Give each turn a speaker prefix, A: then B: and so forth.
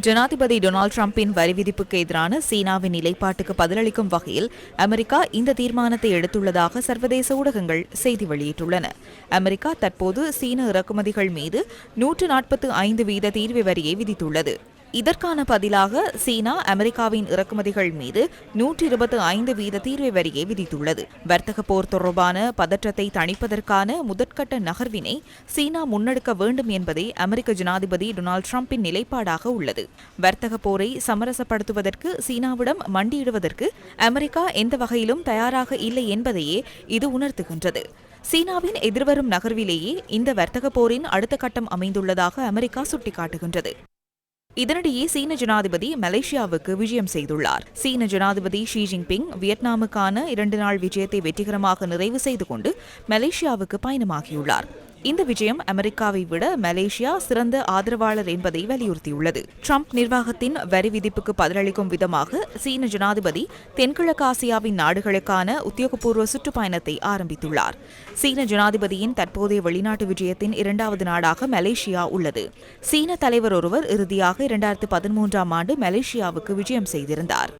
A: ஜனாதிபதி டொனால்டு டிரம்பின் வரி விதிப்புக்கு எதிரான சீனாவின் நிலைப்பாட்டுக்கு பதிலளிக்கும் வகையில் அமெரிக்கா இந்த தீர்மானத்தை எடுத்துள்ளதாக சர்வதேச ஊடகங்கள் செய்தி வெளியிட்டுள்ளன. அமெரிக்கா தற்போது சீன இறக்குமதிகள் மீது 145% தீர்வு வரியை விதித்துள்ளது. இதற்கான பதிலாக சீனா அமெரிக்காவின் இறக்குமதிகள் மீது 125% தீர்வை வரியை விதித்துள்ளது. வர்த்தக போர் தொடர்பான பதற்றத்தை தணிப்பதற்கான முதற்கட்ட நகர்வினை சீனா முன்னெடுக்க வேண்டும் என்பதே அமெரிக்க ஜனாதிபதி டொனால்டு டிரம்பின் நிலைப்பாடாக உள்ளது. வர்த்தக போரை சமரசப்படுத்துவதற்கு சீனாவிடம் மண்டியிடுவதற்கு அமெரிக்கா எந்த வகையிலும் தயாராக இல்லை என்பதையே இது உணர்த்துகின்றது. சீனாவின் எதிர்வரும் நகர்விலேயே இந்த வர்த்தக போரின் அடுத்த கட்டம் அமைந்துள்ளதாக அமெரிக்கா சுட்டிக்காட்டுகின்றது. இதனிடையே சீன ஜனாதிபதி மலேசியாவுக்கு விஜயம் செய்துள்ளார். சீன ஜனாதிபதி ஷி ஜின்பிங் வியட்நாமுக்கான 2 நாள் விஜயத்தை வெற்றிகரமாக நிறைவு செய்து கொண்டு மலேசியாவுக்கு பயணமாகியுள்ளார். இந்த விஜயம் அமெரிக்காவை விட மலேசியா சிறந்த ஆதரவாளர் என்பதை வலியுறுத்தியுள்ளது. டிரம்ப் நிர்வாகத்தின் வரி விதிப்புக்கு பதிலளிக்கும் விதமாக சீன ஜனாதிபதி தென்கிழக்காசியாவின் நாடுகளுக்கான உத்தியோகபூர்வ சுற்றுப்பயணத்தை ஆரம்பித்துள்ளார். சீன ஜனாதிபதியின் தற்போதைய வெளிநாட்டு விஜயத்தின் 2வது நாடாக மலேசியா உள்ளது. சீன தலைவர் ஒருவர் இறுதியாக 2013ஆம் ஆண்டு மலேசியாவுக்கு விஜயம் செய்திருந்தார்.